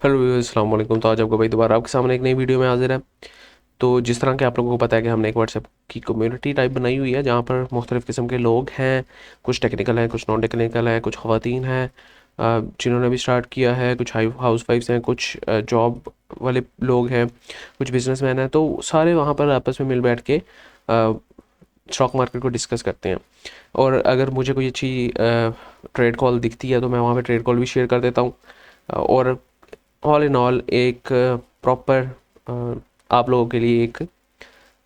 Hello viewers, अस्सलाम वालेकुम। तो आज आपको भाई दोबारा आपके सामने एक नई वीडियो में हाजिर है। तो जिस तरह के आप लोगों को पता है कि हमने एक व्हाट्सएप की कम्युनिटी टाइप बनाई हुई है जहाँ पर मुख्तलिफ़ किस्म के लोग हैं। कुछ टेक्निकल हैं, कुछ नॉन टेक्निकल हैं, कुछ ख़वातीन हैं जिन्होंने भी स्टार्ट किया है, कुछ हाउस वाइफ्स हैं, कुछ जॉब वाले लोग हैं, कुछ बिजनेसमैन हैं। तो सारे वहाँ पर आपस में मिल बैठ के स्टॉक मार्केट को डिस्कस करते हैं। और अगर मुझे कोई अच्छी ट्रेड कॉल दिखती है तो मैं वहाँ पे ट्रेड कॉल भी शेयर कर देता हूँ। और ऑल इन ऑल एक प्रॉपर आप लोगों के लिए एक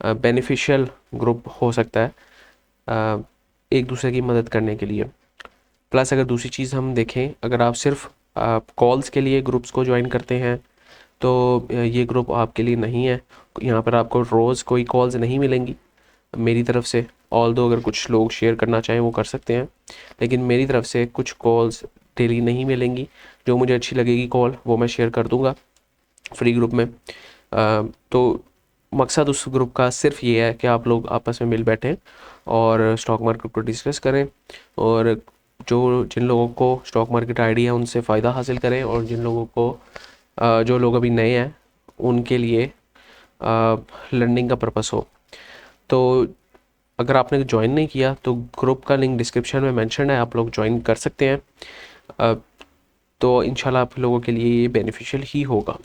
बेनिफिशियल ग्रुप हो सकता है एक दूसरे की मदद करने के लिए। प्लस अगर दूसरी चीज़ हम देखें, अगर आप सिर्फ कॉल्स के लिए ग्रुप्स को ज्वाइन करते हैं तो ये ग्रुप आपके लिए नहीं है। यहाँ पर आपको रोज़ कोई कॉल्स नहीं मिलेंगी मेरी तरफ से। ऑल दो अगर कुछ लोग शेयर करना चाहें वो कर सकते हैं, लेकिन मेरी तरफ से कुछ कॉल्स डेली नहीं मिलेंगी। जो मुझे अच्छी लगेगी कॉल वो मैं शेयर कर दूंगा फ्री ग्रुप में। तो मकसद उस ग्रुप का सिर्फ ये है कि आप लोग आपस में मिल बैठें और स्टॉक मार्केट को डिस्कस करें, और जो जिन लोगों को स्टॉक मार्केट आइडिया है उनसे फ़ायदा हासिल करें, और जिन लोगों को जो लोग अभी नए हैं उनके लिए लर्निंग का पर्पस हो। तो अगर आपने ज्वाइन नहीं किया तो ग्रुप का लिंक डिस्क्रिप्शन में मेंशन है, आप लोग ज्वाइन कर सकते हैं। अ, तो इंशाल्लाह आप लोगों के लिए ये बेनिफिशियल ही होगा।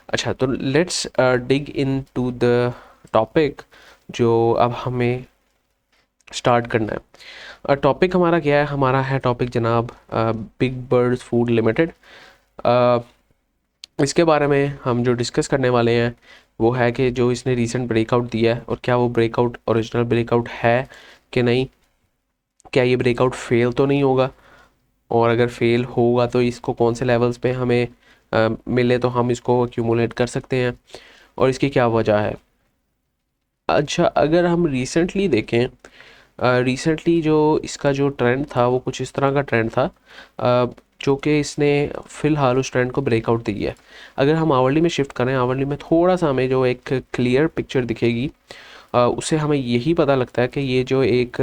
अच्छा, तो let's dig into the topic जो अब हमें स्टार्ट करना है। टॉपिक हमारा क्या है? हमारा है टॉपिक जनाब बिग बर्ड फूड लिमिटेड। इसके बारे में हम जो डिस्कस करने वाले हैं वो है कि जो इसने रीसेंट ब्रेकआउट दिया है, और क्या वो ब्रेकआउट ओरिजिनल ब्रेकआउट है कि नहीं, क्या ये ब्रेकआउट फेल तो नहीं होगा, और अगर फेल होगा तो इसको कौन से लेवल्स पे हमें मिले तो हम इसको एक्यूमुलेट कर सकते हैं, और इसकी क्या वजह है। अच्छा, अगर हम रिसेंटली देखें, रिसेंटली जो इसका जो ट्रेंड था वो कुछ इस तरह का ट्रेंड था, जो कि इसने फ़िलहाल उस ट्रेंड को ब्रेकआउट दी है। अगर हम आवरली में शिफ्ट करें, आवरली में थोड़ा सा हमें जो एक क्लियर पिक्चर दिखेगी, उससे हमें यही पता लगता है कि ये जो एक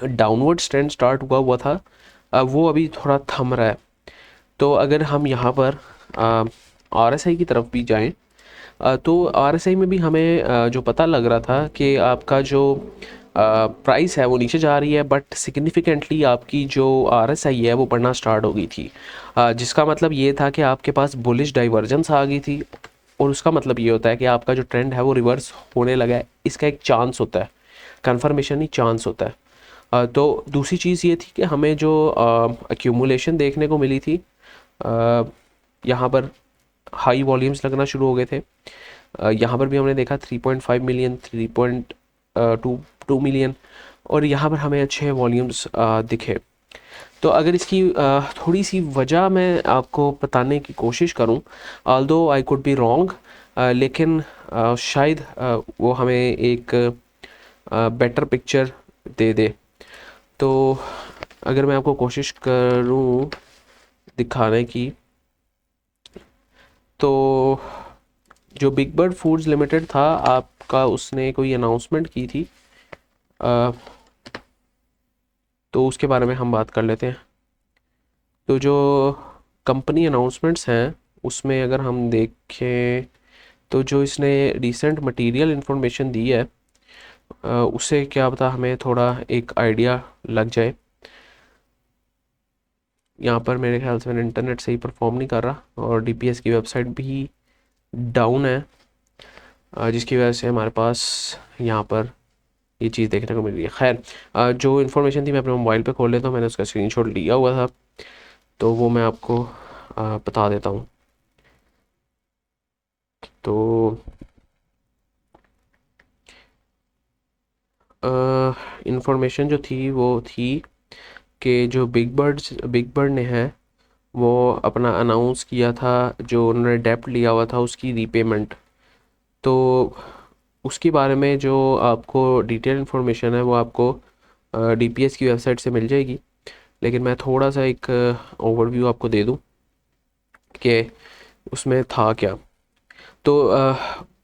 डाउनवर्ड ट्रेंड स्टार्ट हुआ था, वो अभी थोड़ा थम रहा है। तो अगर हम यहाँ पर आरएसआई की तरफ भी जाएं, तो आरएसआई में भी हमें जो पता लग रहा था कि आपका जो प्राइस है वो नीचे जा रही है, बट सिग्निफिकेंटली आपकी जो आरएसआई है वो बढ़ना स्टार्ट हो गई थी। जिसका मतलब ये था कि आपके पास बुलिश डाइवर्जेंस आ गई थी, और उसका मतलब ये होता है कि आपका जो ट्रेंड है वो रिवर्स होने लगा है। इसका एक चांस होता है, कन्फर्मेशन नहीं, चांस होता है। तो दूसरी चीज़ ये थी कि हमें जो एक्यूमुलेशन देखने को मिली थी, यहाँ पर हाई वॉल्यूम्स लगना शुरू हो गए थे। यहाँ पर भी हमने देखा 3.5 मिलियन, 3.2 मिलियन, और यहाँ पर हमें अच्छे वॉल्यूम्स दिखे। तो अगर इसकी थोड़ी सी वजह मैं आपको बताने की कोशिश करूँ, although I could be wrong, लेकिन शायद वो हमें एक बेटर पिक्चर दे दे। तो अगर मैं आपको कोशिश करूँ दिखाने की, तो जो बिग बर्ड फूड्स लिमिटेड था आपका, उसने कोई अनाउंसमेंट की थी, अ, तो उसके बारे में हम बात कर लेते हैं। तो जो कंपनी अनाउंसमेंट्स हैं उसमें अगर हम देखें, तो जो इसने रिसेंट मटेरियल इन्फॉर्मेशन दी है, उससे क्या पता हमें थोड़ा एक आइडिया लग जाए। यहाँ पर मेरे ख्याल से मेरा इंटरनेट सही परफॉर्म नहीं कर रहा, और डीपीएस की वेबसाइट भी डाउन है, जिसकी वजह से हमारे पास यहाँ पर ये चीज़ देखने को मिल रही है। खैर, जो इन्फॉर्मेशन थी मैं अपने मोबाइल पे खोल लेता हूँ, मैंने उसका स्क्रीनशॉट लिया हुआ था, तो वो मैं आपको बता देता हूँ। तो इन्फॉर्मेशन जो थी वो थी कि जो बिग बर्ड ने है वो अपना अनाउंस किया था, जो उन्होंने डेप्ट लिया हुआ था उसकी रीपेमेंट। तो उसके बारे में जो आपको डिटेल इन्फॉर्मेशन है वो आपको डीपीएस की वेबसाइट से मिल जाएगी, लेकिन मैं थोड़ा सा एक ओवरव्यू आपको दे दूं कि उसमें था क्या। तो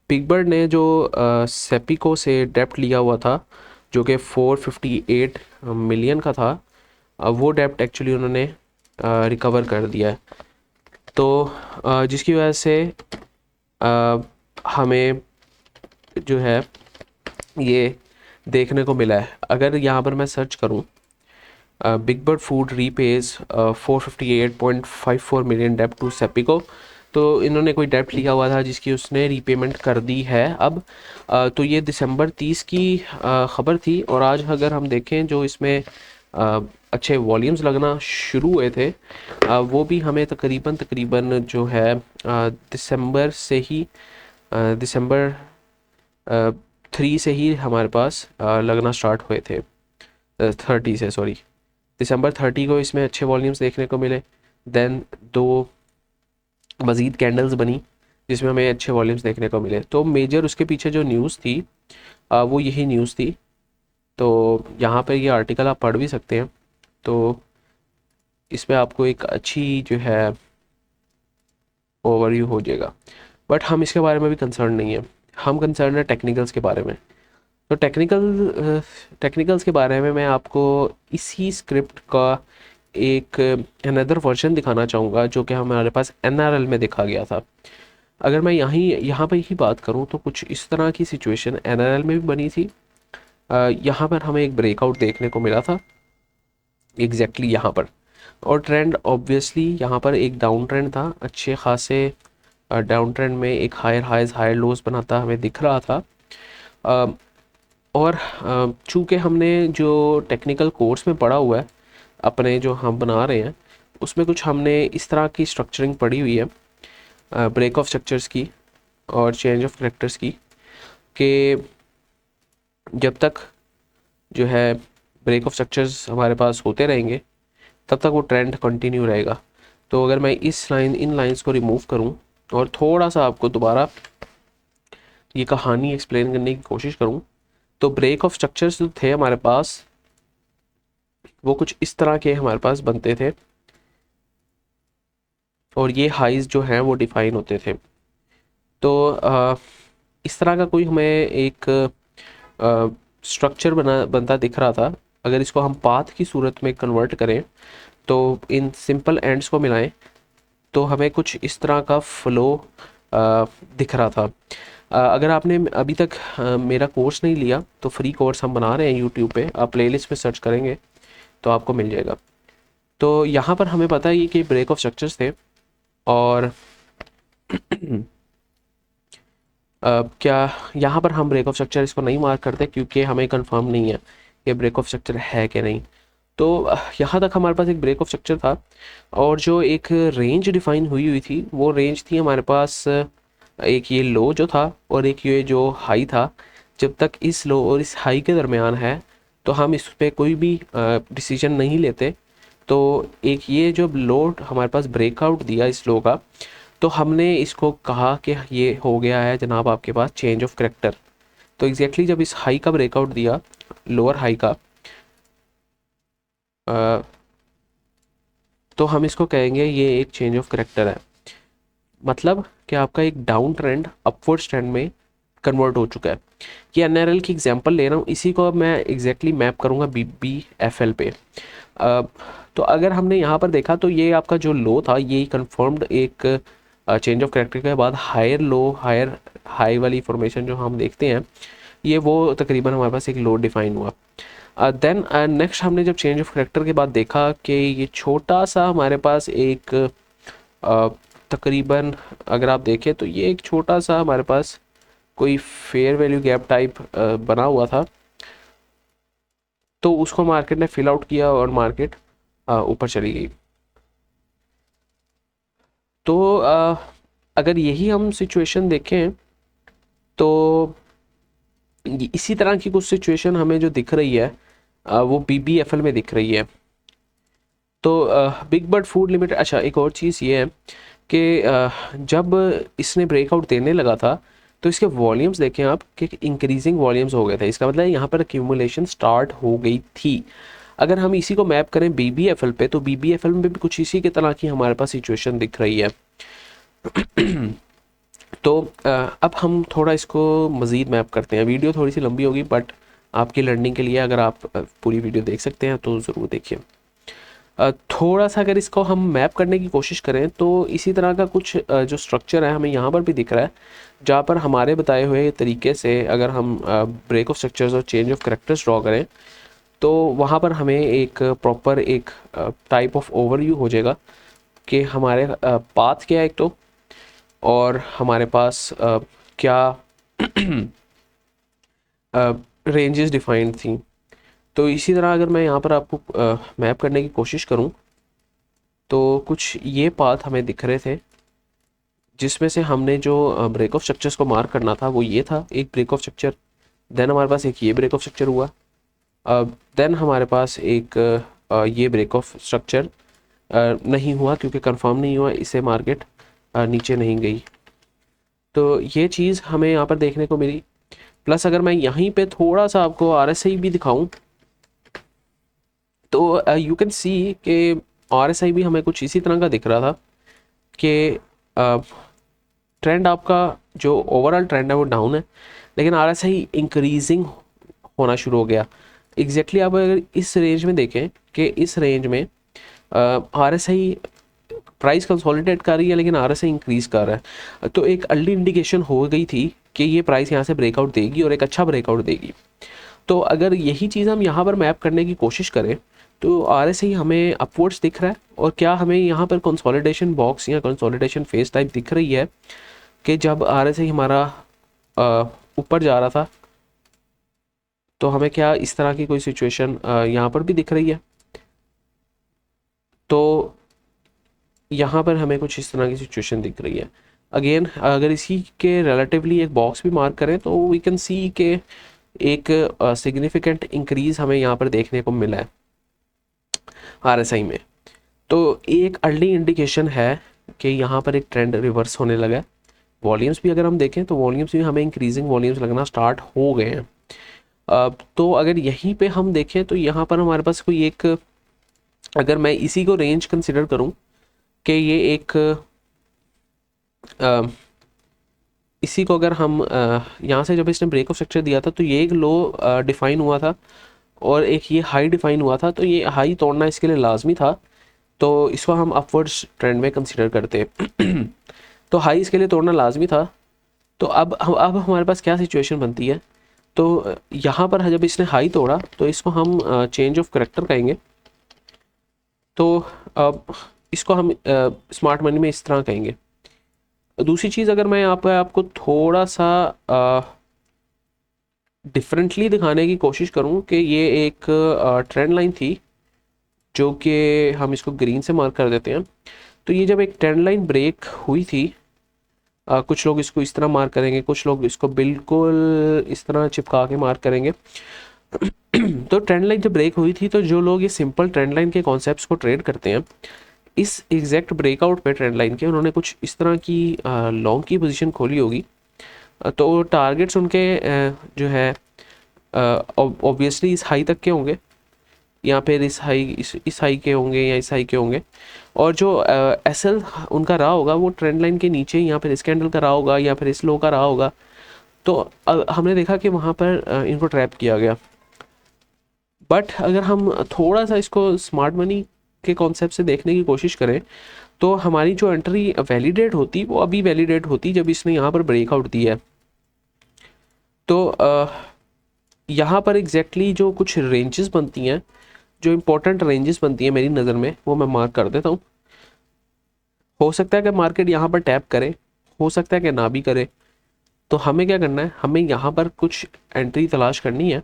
बिग बर्ड ने जो सेपिको से डेप्ट लिया हुआ था, जो कि 458 मिलियन का था, वो डेप्ट एक्चुअली उन्होंने रिकवर कर दिया है। तो जिसकी वजह से हमें जो है ये देखने को मिला है। अगर यहाँ पर मैं सर्च करूँ बिग बर्ड फूड रीपेज 458.54 मिलियन डेब्ट टू सेपिको, तो इन्होंने कोई डेब्ट लिया हुआ था जिसकी उसने रीपेमेंट कर दी है अब। तो ये दिसंबर 30 की ख़बर थी, और आज अगर हम देखें जो इसमें अच्छे वॉल्यूम्स लगना शुरू हुए थे, वो भी हमें तकरीबन तकरीबन जो है दिसंबर से ही दिसंबर 3 से ही हमारे पास लगना स्टार्ट हुए थे, 30 से, सॉरी दिसंबर 30 को इसमें अच्छे वॉल्यूम्स देखने को मिले। देन दो मज़ीद कैंडल्स बनी जिसमें हमें अच्छे वॉल्यूम्स देखने को मिले। तो मेजर उसके पीछे जो न्यूज़ थी वो यही न्यूज़ थी। तो यहाँ पर ये आर्टिकल आप पढ़ भी सकते हैं, तो इसमें आपको एक अच्छी जो है ओवरव्यू हो जाएगा। बट हम इसके बारे में भी कंसर्न नहीं है, हम कंसर्न है टेक्निकल्स के बारे में। तो टेक्निकल्स के बारे में मैं आपको इसी स्क्रिप्ट का एक अनदर वर्जन दिखाना चाहूँगा जो कि हमारे पास NRL में देखा गया था। अगर मैं यहाँ पर ही बात करूँ तो कुछ इस तरह की सिचुएशन NRL में भी बनी थी। यहाँ पर हमें एक ब्रेकआउट देखने को मिला था एग्जैक्टली यहाँ पर, और ट्रेंड ऑब्वियसली यहाँ पर एक डाउन ट्रेंड था, अच्छे खासे डाउन ट्रेंड में एक हायर हाइज हायर लोज बनाता हमें दिख रहा था। और चूँकि हमने जो टेक्निकल कोर्स में पढ़ा हुआ है अपने जो हम बना रहे हैं, उसमें कुछ हमने इस तरह की स्ट्रक्चरिंग पढ़ी हुई है ब्रेक ऑफ स्ट्रक्चर्स की और चेंज ऑफ कैरेक्टर्स की, कि जब तक जो है ब्रेक ऑफ स्ट्रक्चर्स हमारे पास होते रहेंगे तब तक वो ट्रेंड कंटिन्यू रहेगा। तो अगर मैं इन लाइंस को रिमूव करूं और थोड़ा सा आपको दोबारा ये कहानी एक्सप्लेन करने की कोशिश करूं, तो ब्रेक ऑफ स्ट्रक्चर्स जो थे हमारे पास वो कुछ इस तरह के हमारे पास बनते थे, और ये हाइज जो हैं वो डिफाइन होते थे। तो इस तरह का कोई हमें एक स्ट्रक्चर बनता दिख रहा था। अगर इसको हम पाथ की सूरत में कन्वर्ट करें, तो इन सिंपल एंड्स को मिलाएं तो हमें कुछ इस तरह का फ्लो दिख रहा था। अगर आपने अभी तक मेरा कोर्स नहीं लिया तो फ्री कोर्स हम बना रहे हैं यूट्यूब पे, आप प्लेलिस्ट में सर्च करेंगे तो आपको मिल जाएगा। तो यहाँ पर हमें पता है कि ब्रेक ऑफ स्ट्रक्चर्स थे, और क्या यहाँ पर हम ब्रेक ऑफ स्ट्रक्चर इसको नहीं मार्क करते क्योंकि हमें कंफर्म नहीं है ये ब्रेक ऑफ स्ट्रक्चर है कि नहीं। तो यहाँ तक हमारे पास एक ब्रेक ऑफ स्ट्रक्चर था, और जो एक रेंज डिफाइन हुई हुई थी वो रेंज थी हमारे पास एक ये लो जो था और एक ये जो हाई था। जब तक इस लो और इस हाई के दरमियान है तो हम इस पर कोई भी डिसीजन नहीं लेते। तो एक ये जो लो हमारे पास ब्रेकआउट दिया इस लो का, तो हमने इसको कहा कि ये हो गया है जनाब आपके पास चेंज ऑफ करैक्टर। तो एग्जैक्टली जब इस हाई का ब्रेकआउट दिया, लोअर हाई का, तो हम इसको कहेंगे ये एक चेंज ऑफ करैक्टर है। मतलब कि आपका एक डाउन ट्रेंड अपवर्ड ट्रेंड में कन्वर्ट हो चुका है। ये NRL की एग्जांपल ले रहा हूँ, इसी को अब मैं एग्जैक्टली मैप करूँगा BBFL पे। तो अगर हमने यहाँ पर देखा तो ये आपका जो लो था ये कंफर्म्ड एक चेंज ऑफ करैक्टर के बाद हायर लो हायर हाई वाली फॉर्मेशन जो हम देखते हैं, ये वो तकरीबन हमारे पास एक लो डिफाइन हुआ। देन नेक्स्ट हमने जब चेंज ऑफ करैक्टर के बाद देखा कि ये छोटा सा हमारे पास एक तकरीबन अगर आप देखें तो ये एक छोटा सा हमारे पास कोई फेयर वैल्यू गैप टाइप बना हुआ था। तो उसको मार्केट ने फिल आउट किया और मार्केट ऊपर चली गई। तो अगर यही हम सिचुएशन देखें तो इसी तरह की कुछ सिचुएशन हमें जो दिख रही है वो BBFL में दिख रही है। तो बिग बर्ड फूड लिमिटेड, अच्छा एक और चीज़ ये है कि जब इसने ब्रेकआउट देने लगा था तो इसके वॉल्यूम्स देखें आप कि इंक्रीजिंग वॉल्यूम्स हो गए थे। इसका मतलब यहाँ पर एक्यूमुलेशन स्टार्ट हो गई थी। अगर हम इसी को मैप करें BBFL पे, तो BBFL में भी कुछ इसी की तरह की हमारे पास सिचुएशन दिख रही है। तो अब हम थोड़ा इसको मज़ीद मैप करते हैं। वीडियो थोड़ी सी लंबी होगी बट आपकी लर्निंग के लिए अगर आप पूरी वीडियो देख सकते हैं तो ज़रूर देखिए। थोड़ा सा अगर इसको हम मैप करने की कोशिश करें तो इसी तरह का कुछ जो स्ट्रक्चर है हमें यहाँ पर भी दिख रहा है, जहाँ पर हमारे बताए हुए तरीके से अगर हम ब्रेक ऑफ स्ट्रक्चर्स और चेंज ऑफ करेक्टर्स ड्रॉ करें तो वहाँ पर हमें एक प्रॉपर एक टाइप ऑफ ओवरव्यू हो जाएगा कि हमारे पाथ क्या है एक तो, और हमारे पास क्या रेंजेस डिफाइंड थी। तो इसी तरह अगर मैं यहाँ पर आपको मैप करने की कोशिश करूँ तो कुछ ये पाथ हमें दिख रहे थे, जिसमें से हमने जो ब्रेक ऑफ स्ट्रक्चर्स को मार्क करना था वो ये था, एक ब्रेक ऑफ स्ट्रक्चर, देन हमारे पास एक ये ब्रेक ऑफ स्ट्रक्चर हुआ, देन हमारे पास एक ये ब्रेक ऑफ स्ट्रक्चर नहीं हुआ क्योंकि कंफर्म नहीं हुआ, इससे मार्केट नीचे नहीं गई। तो ये चीज़ हमें यहाँ पर देखने को मिली। प्लस अगर मैं यहीं पे थोड़ा सा आपको RSI भी दिखाऊं तो यू कैन सी कि RSI भी हमें कुछ इसी तरह का दिख रहा था कि ट्रेंड आपका जो ओवरऑल ट्रेंड है वो डाउन है, लेकिन RSI इंक्रीजिंग होना शुरू हो गया। एग्जैक्टली आप अगर इस रेंज में देखें कि इस रेंज में RSI प्राइस कंसोलिडेट कर रही है लेकिन RSI इंक्रीज कर रहा है, तो एक अर्ली इंडिकेशन हो गई थी कि ये प्राइस यहाँ से ब्रेकआउट देगी और एक अच्छा ब्रेकआउट देगी। तो अगर यही चीज़ हम यहाँ पर मैप करने की कोशिश करें तो RSI हमें अपवर्ड्स दिख रहा है, और क्या हमें यहाँ पर कंसोलिडेशन बॉक्स या कंसोलिडेशन फेस टाइप दिख रही है कि जब RSI हमारा ऊपर जा रहा था तो हमें क्या इस तरह की कोई सिचुएशन यहाँ पर भी दिख रही है। तो यहाँ पर हमें कुछ इस तरह की सिचुएशन दिख रही है। अगेन अगर इसी के रिलेटिवली एक बॉक्स भी मार्क करें तो वी कैन सी के एक सिग्निफिकेंट इंक्रीज हमें यहाँ पर देखने को मिला है RSI में। तो एक अर्ली इंडिकेशन है कि यहाँ पर एक ट्रेंड रिवर्स होने लगा है। वॉल्यूम्स भी अगर हम देखें तो वॉल्यूम्स भी हमें इंक्रीजिंग वॉल्यूम्स लगना स्टार्ट हो गए हैं। तो अगर यहीं पे हम देखें तो यहाँ पर हमारे पास कोई एक, अगर मैं इसी को रेंज कंसिडर करूँ कि ये एक इसी को अगर हम यहाँ से जब इसने ब्रेक ऑफ स्ट्रक्चर दिया था तो ये एक लो डिफाइन हुआ था और एक ये हाई डिफाइन हुआ था, तो ये हाई तोड़ना इसके लिए लाजमी था, तो इसको हम अपवर्ड्स ट्रेंड में कंसिडर करते हैं। तो हाई इसके लिए तोड़ना लाजमी था। तो अब हमारे पास क्या सिचुएशन बनती है, तो यहाँ पर जब इसने हाई तोड़ा तो इसको हम चेंज ऑफ करेक्टर कहेंगे। तो अब इसको हम स्मार्ट मनी में इस तरह कहेंगे। दूसरी चीज़ अगर मैं यहाँ पर आपको थोड़ा सा डिफरेंटली दिखाने की कोशिश करूँ कि ये एक ट्रेंड लाइन थी जो कि हम इसको ग्रीन से मार्क कर देते हैं। तो ये जब एक ट्रेंड लाइन ब्रेक हुई थी, कुछ लोग इसको इस तरह मार्क करेंगे, कुछ लोग इसको बिल्कुल इस तरह चिपका के मार्क करेंगे। तो ट्रेंड लाइन जब ब्रेक हुई थी तो जो लोग ये सिंपल ट्रेंड लाइन के कॉन्सेप्ट्स को ट्रेड करते हैं, इस एग्जैक्ट ब्रेकआउट पे ट्रेंड लाइन के उन्होंने कुछ इस तरह की लॉन्ग की पोजीशन खोली होगी। तो टारगेट्स उनके जो है ऑब्वियसली इस हाई तक के होंगे, या फिर इस हाई के होंगे या इस हाई के होंगे, और जो एसएल उनका रहा होगा वो ट्रेंड लाइन के नीचे या फिर इस कैंडल का रहा होगा या फिर इस लो का रहा होगा। तो हमने देखा कि वहाँ पर इनको ट्रैप किया गया। बट अगर हम थोड़ा सा इसको स्मार्ट मनी के कॉन्सेप्ट से देखने की कोशिश करें तो हमारी जो एंट्री वैलिडेट होती वो अभी वैलिडेट होती जब इसने यहाँ पर ब्रेकआउट दिया है। तो यहाँ पर एग्जैक्टली जो कुछ रेंजेस बनती हैं, जो इम्पोर्टेंट रेंजेस बनती हैं मेरी नज़र में, वो मैं मार्क कर देता हूँ। हो सकता है कि मार्केट यहाँ पर टैप करे, हो सकता है कि ना भी करे। तो हमें क्या करना है, हमें यहाँ पर कुछ एंट्री तलाश करनी है।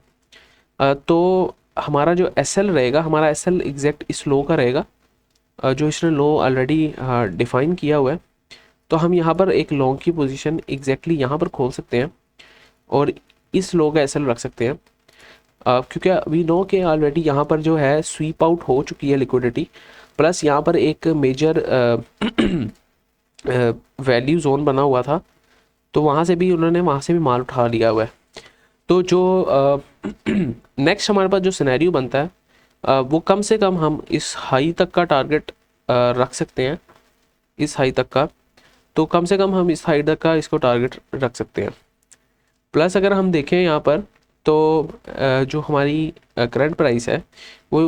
तो हमारा जो एसएल रहेगा, हमारा एसएल एग्जैक्ट इस लो का रहेगा जो इसने लो ऑलरेडी डिफाइन किया हुआ है। तो हम यहाँ पर एक लॉन्ग की पोजीशन एग्जैक्टली यहाँ पर खोल सकते हैं और इस लो का एसएल रख सकते हैं, क्योंकि वी नो कि ऑलरेडी यहाँ पर जो है स्वीप आउट हो चुकी है लिक्विडिटी, प्लस यहाँ पर एक मेजर वैल्यू जोन बना हुआ था, तो वहाँ से भी उन्होंने वहाँ से भी माल उठा लिया हुआ है। तो जो नेक्स्ट हमारे पास जो सिनेरियो बनता है वो कम से कम हम इस हाई तक का टारगेट रख सकते हैं, इस हाई तक का। तो कम से कम हम इस हाई तक का इसको टारगेट रख सकते हैं। प्लस अगर हम देखें यहाँ पर तो जो हमारी करंट प्राइस है वो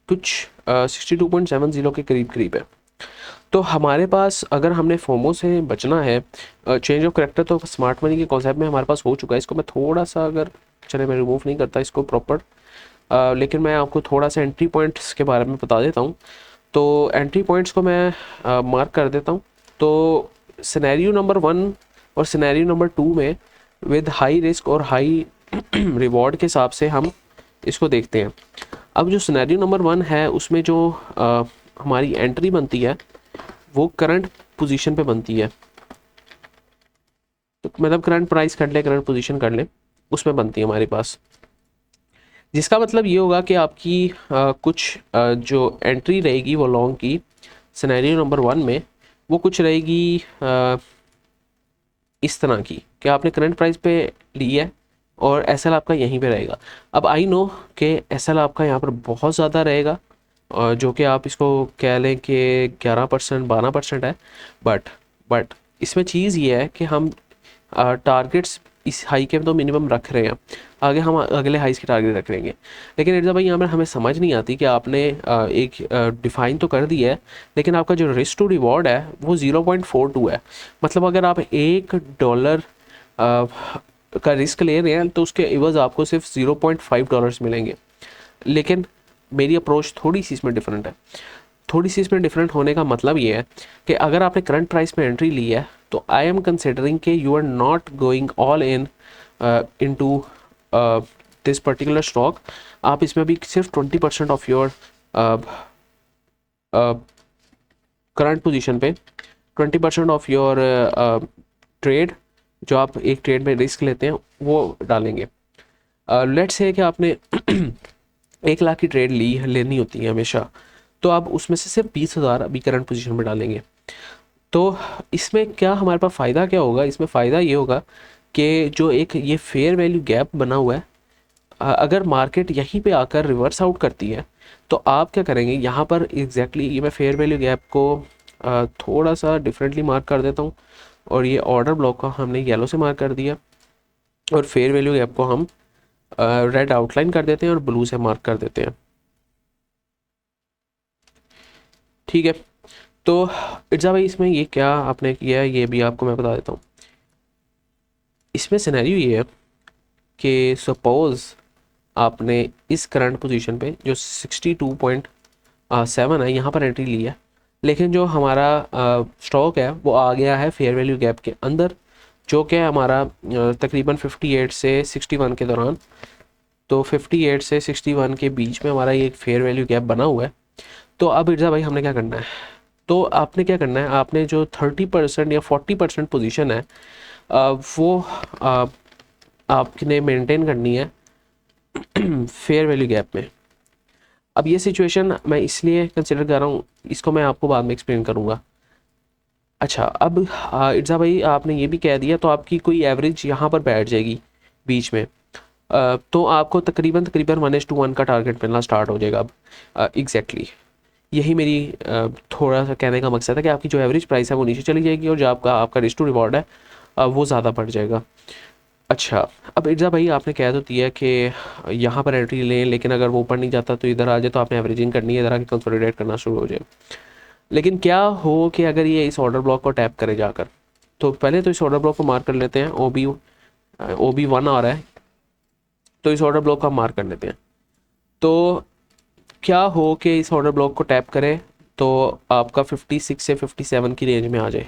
कुछ 62.70 के करीब करीब है। तो हमारे पास अगर हमने फोमो से बचना है, चेंज ऑफ करेक्टर तो स्मार्ट मनी के कॉन्सेप्ट में हमारे पास हो चुका है। इसको मैं थोड़ा सा, अगर चले मैं रिमूव नहीं करता इसको प्रॉपर, लेकिन मैं आपको थोड़ा सा एंट्री पॉइंट्स के बारे में बता देता हूँ। तो एंट्री पॉइंट्स को मैं मार्क कर देता हूँ। तो सिनेरियो नंबर 1 और सिनेरियो नंबर 2 में विद हाई रिस्क और हाई रिवॉर्ड के हिसाब से हम इसको देखते हैं। अब जो सिनेरियो नंबर 1 है उसमें जो हमारी एंट्री बनती है वो करंट पोजीशन पे बनती है। तो मतलब करंट प्राइस कर ले, करंट पोजीशन कर ले, उसमें बनती है हमारे पास। जिसका मतलब ये होगा कि आपकी कुछ जो एंट्री रहेगी वो लॉन्ग की सिनेरियो नंबर 1 में वो कुछ रहेगी इस तरह की कि आपने करंट प्राइस पे ली है और एसएल आपका यहीं पे रहेगा। अब आई नो कि एसएल आपका यहाँ पर बहुत ज़्यादा रहेगा, और जो कि आप इसको कह लें कि 11% 12% है। बट इसमें चीज़ ये है कि हम टारगेट्स इस हाई के तो मिनिमम रख रहे हैं, आगे हम अगले हाइस के टारगेट रख लेंगे। लेकिन इर्जा भाई यहाँ पर हमें समझ नहीं आती कि आपने एक डिफ़ाइन तो कर दिया है, लेकिन आपका जो रिस्क टू रिवॉर्ड है वो 0.42 है। मतलब अगर आप $1 का रिस्क ले रहे हैं तो उसके एवज आपको सिर्फ $0.5 मिलेंगे। लेकिन मेरी अप्रोच थोड़ी सी इसमें डिफरेंट है। थोड़ी सी इसमें डिफरेंट होने का मतलब ये है कि अगर आपने करंट प्राइस में एंट्री ली है तो आई एम कंसिडरिंग कि you are not going all into this particular stock. आप इसमें भी सिर्फ 20% ऑफ योर करंट पोजीशन पे 20% ऑफ योर ट्रेड जो आप एक ट्रेड में रिस्क लेते हैं वो डालेंगे। लेट्स से कि आपने 1 लाख की ट्रेड लेनी होती है हमेशा, तो आप उसमें से सिर्फ 20,000 अभी करंट पोजीशन में डालेंगे। तो इसमें क्या हमारे पास फ़ायदा क्या होगा? इसमें फ़ायदा ये होगा कि जो एक ये फेयर वैल्यू गैप बना हुआ है, अगर मार्केट यहीं पे आकर रिवर्स आउट करती है तो आप क्या करेंगे यहाँ पर एग्जैक्टली ये मैं फेयर वैल्यू गैप को थोड़ा सा डिफरेंटली मार्क कर देता हूँ, और ये ऑर्डर ब्लॉक का हमने येलो से मार्क कर दिया और फेयर वैल्यू गैप को हम रेड आउटलाइन कर देते हैं और ब्लू से मार्क कर देते हैं। ठीक है, तो इर्जा भाई इसमें ये क्या आपने किया है ये भी आपको मैं बता देता हूँ। इसमें सिनेरियो ये है कि सपोज आपने इस करंट पोजीशन पे जो 62.7 है यहाँ पर एंट्री ली है, लेकिन जो हमारा स्टॉक है वो आ गया है फेयर वैल्यू गैप के अंदर, जो कि हमारा तकरीबन 58 से 61 के दौरान, तो 58 से 61 के बीच में हमारा ये एक फेयर वैल्यू गैप बना हुआ है। तो अब इर्जा भाई हमने क्या करना है? तो आपने क्या करना है, आपने जो 30% या 40% पोजीशन है वो आपने मेंटेन करनी है फेयर वैल्यू गैप में। अब ये सिचुएशन मैं इसलिए कंसिडर कर रहा हूँ, इसको मैं आपको बाद में एक्सप्लेन करूँगा। अच्छा, अब इर्जा भाई आपने ये भी कह दिया तो आपकी कोई एवरेज यहाँ पर बैठ जाएगी बीच में, तो आपको तकरीबन 1:1 का टारगेट मिलना स्टार्ट हो जाएगा। अब एग्जैक्टली यही मेरी थोड़ा सा कहने का मकसद है कि आपकी जो एवरेज प्राइस है वो नीचे चली जाएगी और जो आपका रिस्क टू रिवॉर्ड है वो ज़्यादा बढ़ जाएगा। अच्छा, अब इर्जा भाई आपने कह तो दिया कि यहाँ पर एंट्री लें, लेकिन अगर वो ऊपर नहीं जाता तो इधर आ जाए, तो आपने एवरेजिंग करनी है, इधर आके कंसोलिडेट करना शुरू हो जाए। लेकिन क्या हो कि अगर ये इस ऑर्डर ब्लॉक को टैप करे जाकर, तो पहले तो इस ऑर्डर ब्लॉक को मार्क कर लेते हैं। OB1 आ रहा है तो इस ऑर्डर ब्लॉक को हम मार्क कर लेते हैं। तो क्या हो कि इस ऑर्डर ब्लॉक को टैप करें तो आपका 56 से 57 की रेंज में आ जाए।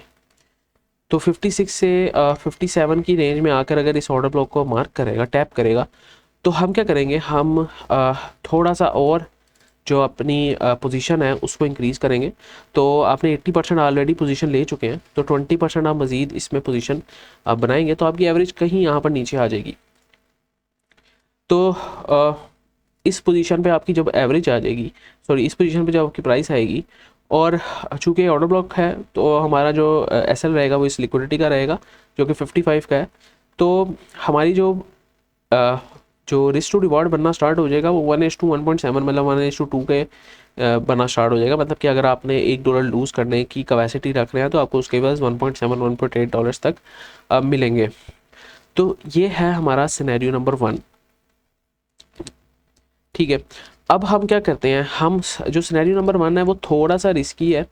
तो 56 से 57 की रेंज में आकर अगर इस ऑर्डर ब्लॉक को मार्क करेगा, टैप करेगा, तो हम क्या करेंगे, हम थोड़ा सा और जो अपनी पोजीशन है उसको इंक्रीज़ करेंगे। तो आपने 80% ऑलरेडी पोजीशन ले चुके हैं, तो 20% आप मज़ीद इसमें पोजीशन बनाएंगे तो आपकी एवरेज कहीं यहाँ पर नीचे आ जाएगी। तो इस पोजीशन पे आपकी जब एवरेज आ जाएगी, सॉरी इस पोजीशन पे जब आपकी प्राइस आएगी, और चूँकि ऑर्डर ब्लॉक है तो हमारा जो एसएल रहेगा वो इस लिक्विडिटी का रहेगा जो कि 55 का है। तो हमारी जो रिस्क टू रिवॉर्ड बनना स्टार्ट हो जाएगा वो 1:1.7 मतलब 1:2 के बनना स्टार्ट हो जाएगा। मतलब कि अगर आपने $1 लूज़ करने की कैपेसिटी रख रहे हैं तो आपको उसके पास 1.7 $1.8 तक मिलेंगे। तो ये है हमारा सिनेरियो नंबर 1। ठीक है, अब हम क्या करते हैं, हम जो सिनेरियो नंबर 1 है वो थोड़ा सा रिस्की है,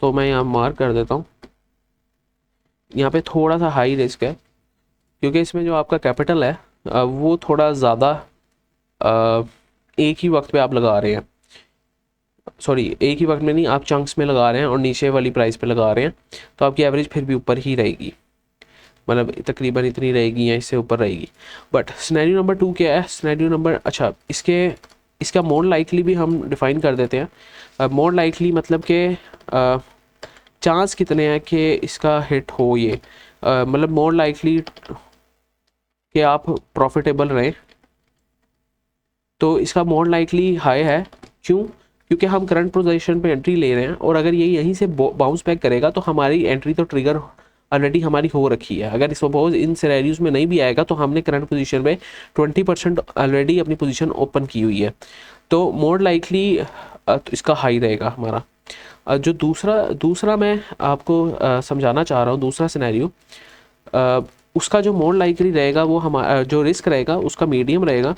तो मैं यहाँ मार्क कर देता हूँ, यहाँ पे थोड़ा सा हाई रिस्क है क्योंकि इसमें जो आपका कैपिटल है वो थोड़ा ज़्यादा एक ही वक्त पे आप लगा रहे हैं, सॉरी एक ही वक्त में नहीं, आप चंक्स में लगा रहे हैं और नीचे वाली प्राइस पे लगा रहे हैं, तो आपकी एवरेज फिर भी ऊपर ही रहेगी, मतलब तकरीबन इतनी रहेगी या इससे ऊपर रहेगी। बट सिनेरियो नंबर 2 क्या है, सिनेरियो नंबर, अच्छा इसका मोर लाइकली भी हम डिफ़ाइन कर देते हैं। मोर लाइकली मतलब कि चांस कितने हैं कि इसका हिट हो, ये मतलब मोर लाइकली कि आप प्रॉफिटेबल रहें, तो इसका मोर लाइकली हाई है। क्यों? क्योंकि हम करंट पोजीशन पे एंट्री ले रहे हैं और अगर ये यहीं से बाउंस बैक करेगा तो हमारी एंट्री तो ट्रिगर ऑलरेडी हमारी हो रखी है। अगर सपोज इन सिनेरियोज में नहीं भी आएगा तो हमने करंट पोजीशन में 20% ऑलरेडी अपनी पोजीशन ओपन की हुई है, तो मोर लाइकली इसका हाई रहेगा हमारा। जो दूसरा मैं आपको समझाना चाह रहा हूँ, दूसरा सिनेरियो, उसका जो मोर लाइकली रहेगा वो हमारा जो रिस्क रहेगा उसका मीडियम रहेगा।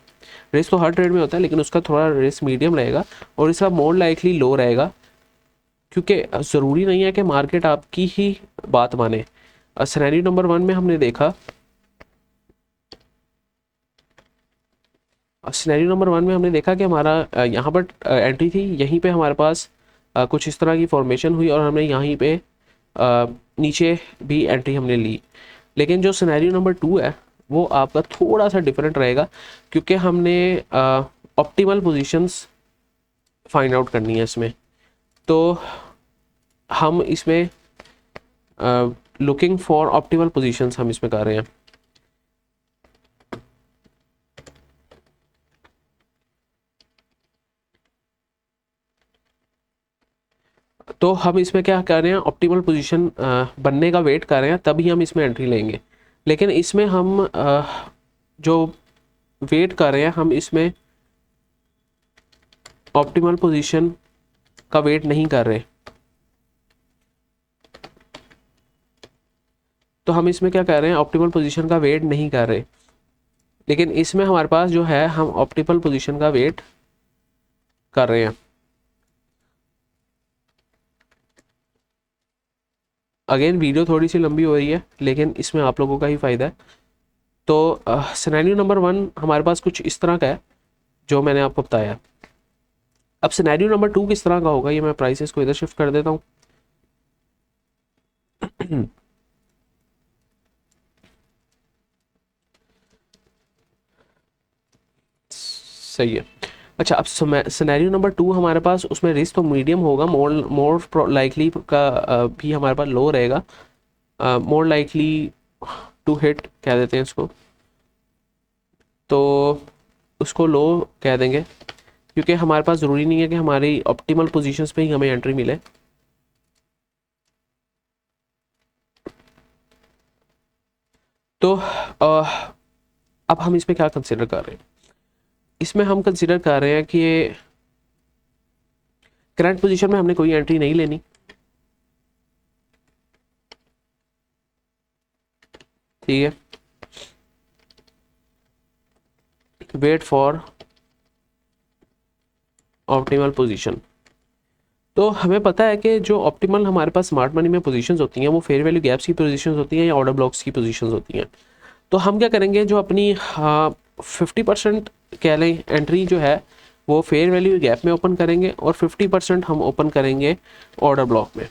रिस्क तो हर ट्रेड में होता है लेकिन उसका थोड़ा रिस्क मीडियम रहेगा और इसका मोर लाइकली लो रहेगा, क्योंकि ज़रूरी नहीं है कि मार्केट आपकी ही बात माने। सिनेरियो नंबर 1 में हमने देखा, सिनेरियो नंबर 1 में हमने देखा कि हमारा यहाँ पर एंट्री थी, यहीं पे हमारे पास कुछ इस तरह की फॉर्मेशन हुई और हमने यहीं पे नीचे भी एंट्री हमने ली। लेकिन जो सिनेरियो नंबर 2 है वो आपका थोड़ा सा डिफरेंट रहेगा, क्योंकि हमने ऑप्टिमल पोजीशंस फाइंड आउट करनी है इसमें। तो हम इसमें लुकिंग फॉर ऑप्टिमल पोजीशंस हम इसमें कर रहे हैं। तो हम इसमें क्या कर रहे हैं, ऑप्टिमल पोजीशन बनने का वेट कर रहे हैं, तभी हम इसमें एंट्री लेंगे। लेकिन इसमें हम जो वेट कर रहे हैं, हम इसमें ऑप्टिमल पोजीशन का वेट नहीं कर रहे। तो हम इसमें क्या कर रहे हैं, ऑप्टिमल पोजीशन का वेट नहीं कर रहे, लेकिन इसमें हमारे पास जो है हम ऑप्टिमल पोजीशन का वेट कर रहे हैं। अगेन वीडियो थोड़ी सी लंबी हो रही है लेकिन इसमें आप लोगों का ही फ़ायदा है। तो सिनेरियो नंबर 1 हमारे पास कुछ इस तरह का है जो मैंने आपको बताया। अब सिनेरियो नंबर 2 किस तरह का होगा, ये मैं प्राइसेस को इधर शिफ्ट कर देता हूँ। सही है। अच्छा, अब सिनेरियो नंबर 2 हमारे पास, उसमें रिस्क तो मीडियम होगा, मोर लाइकली का भी हमारे पास लो रहेगा, मोर लाइकली टू हिट कह देते हैं इसको, तो उसको लो कह देंगे, क्योंकि हमारे पास ज़रूरी नहीं है कि हमारी ऑप्टिमल पोजीशंस पे ही हमें एंट्री मिले। तो अब हम इसमें क्या कंसिडर कर रहे हैं, इसमें हम कंसिडर कर रहे हैं कि करंट पोजीशन में हमने कोई एंट्री नहीं लेनी, ठीक है, वेट फॉर ऑप्टिमल पोजीशन। तो हमें पता है कि जो ऑप्टिमल हमारे पास स्मार्ट मनी में पोजीशंस होती हैं वो फेयर वैल्यू गैप्स की पोजीशंस होती हैं या ऑर्डर ब्लॉक्स की पोजीशंस होती हैं। तो हम क्या करेंगे, जो अपनी 50% कह लें एंट्री जो है वो फेयर वैल्यू गैप में ओपन करेंगे और 50% हम ओपन करेंगे ऑर्डर ब्लॉक में।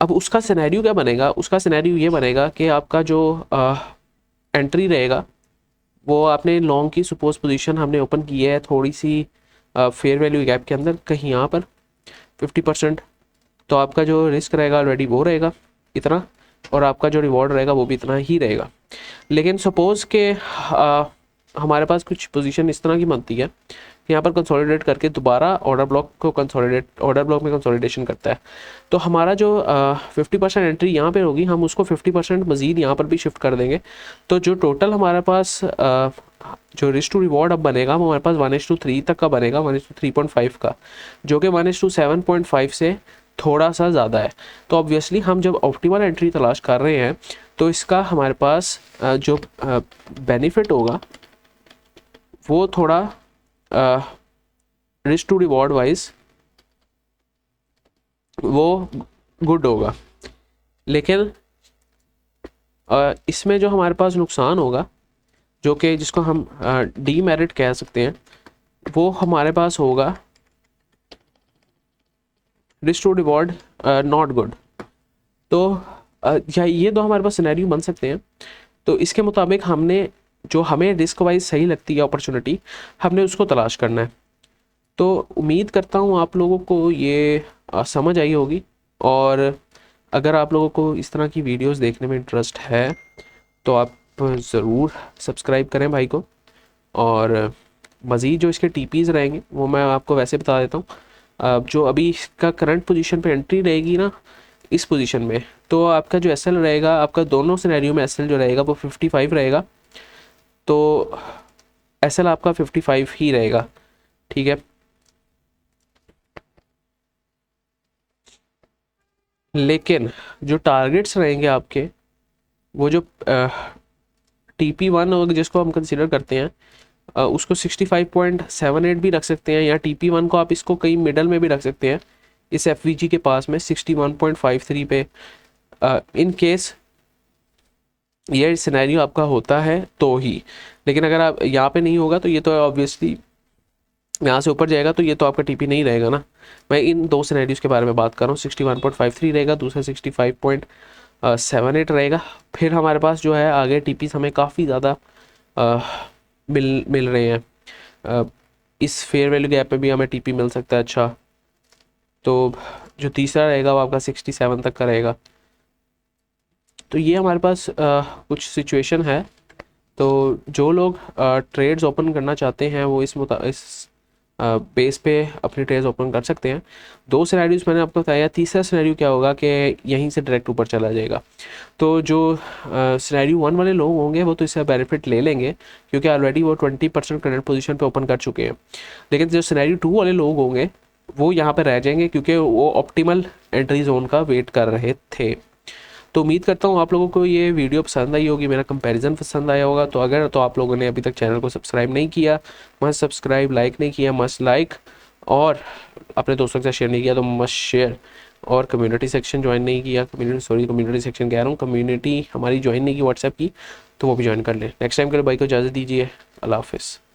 अब उसका सिनेरियो क्या बनेगा, उसका सिनेरियो ये बनेगा कि आपका जो एंट्री रहेगा वो आपने लॉन्ग की सपोज पोजीशन हमने ओपन की है थोड़ी सी फेयर वैल्यू गैप के अंदर कहीं यहाँ पर 50%, तो आपका जो रिस्क रहेगा ऑलरेडी वो रहेगा इतना और आपका जो रिवॉर्ड रहेगा वो भी इतना ही रहेगा। लेकिन सपोज़ के हमारे पास कुछ पोजीशन इस तरह की बनती है कि यहाँ पर कंसोलिडेट करके दोबारा ऑर्डर ब्लॉक में कंसोलिडेशन करता है, तो हमारा जो 50% एंट्री यहाँ पे होगी हम उसको 50% मज़ीद यहाँ पर भी शिफ्ट कर देंगे। तो जो टोटल हमारे पास जो रिस्क टू रिवॉर्ड अब बनेगा वो हमारे पास 1:3 तक का बनेगा, 1:3.5 का, जो कि 1:7.5 से थोड़ा सा ज़्यादा है। तो ऑब्वियसली हम जब ऑप्टिमल एंट्री तलाश कर रहे हैं तो इसका हमारे पास जो बेनिफिट होगा वो थोड़ा रिस्क टू रिवॉर्ड वाइज वो गुड होगा। लेकिन इसमें जो हमारे पास नुकसान होगा, जो कि जिसको हम डीमेरिट कह सकते हैं, वो हमारे पास होगा risk to reward not good. तो या ये दो हमारे पास सिनेरियो बन सकते हैं। तो इसके मुताबिक हमने जो हमें रिस्क वाइज सही लगती है अपॉर्चुनिटी, हमने उसको तलाश करना है। तो उम्मीद करता हूँ आप लोगों को ये समझ आई होगी। और अगर आप लोगों को इस तरह की वीडियोस देखने में इंटरेस्ट है तो आप ज़रूर सब्सक्राइब करें भाई को। और मज़ीद जो इसके टीपीज़ रहेंगे वो मैं आपको वैसे बता देता हूँ। जो अभी इसका करंट पोजीशन पे एंट्री रहेगी ना इस पोजीशन में, तो आपका जो एसएल रहेगा, आपका दोनों सिनेरियो में एसएल जो रहेगा वो 55 रहेगा। तो एसएल आपका 55 ही रहेगा, ठीक है। लेकिन जो टारगेट्स रहेंगे आपके, वो जो TP1 जिसको हम कंसिडर करते हैं, उसको 65.78 भी रख सकते हैं, या TP1 को आप इसको कहीं मिडल में भी रख सकते हैं इस FVG के पास में 61.53 पे। इन केस ये सिनेरियो आपका होता है तो ही। लेकिन अगर आप यहाँ पे नहीं होगा तो ये तो ऑब्वियसली यहाँ से ऊपर जाएगा, तो ये तो आपका TP नहीं रहेगा ना। मैं इन दो सिनेरियोज के बारे में बात कर रहा हूँ। 61.53 रहेगा, दूसरा 65.78 रहेगा। फिर हमारे पास जो है आगे TPs हमें काफ़ी ज़्यादा मिल रहे हैं। इस फेयर वैल्यू गैप पे भी हमें TP मिल सकता है। अच्छा, तो जो तीसरा रहेगा वो आपका 67 तक का रहेगा। तो ये हमारे पास कुछ सिचुएशन है। तो जो लोग ट्रेड्स ओपन करना चाहते हैं वो इस बेस पे अपने ट्रेड्स ओपन कर सकते हैं। दो सिनेरियोज मैंने आपको बताया। तीसरा सिनेरियो क्या होगा कि यहीं से डायरेक्ट ऊपर चला जाएगा। तो जो सिनेरियो 1 वाले लोग होंगे वो तो इससे बेनिफिट ले लेंगे, क्योंकि ऑलरेडी वो 20% करंट पोजीशन पे ओपन कर चुके हैं। लेकिन जो सिनेरियो 2 वाले लोग होंगे वो यहाँ पे रह जाएंगे, क्योंकि वो ऑप्टिमल एंट्री जोन का वेट कर रहे थे। तो उम्मीद करता हूँ आप लोगों को ये वीडियो पसंद आई होगी, मेरा कंपैरिजन पसंद आया होगा। तो अगर तो आप लोगों ने अभी तक चैनल को सब्सक्राइब नहीं किया, मस्ट सब्सक्राइब, लाइक नहीं किया मस्ट लाइक, और अपने दोस्तों के साथ शेयर नहीं किया तो मस्ट शेयर। और कम्युनिटी सेक्शन ज्वाइन नहीं किया, कम्युनिटी सेक्शन कह रहा हूँ, कम्युनिटी हमारी ज्वाइन नहीं की व्हाट्सएप की, तो वो भी ज्वाइन कर लें। नेक्स्ट टाइम के लिए भाई को इजाज़त दीजिए। अल्लाह हाफिज़।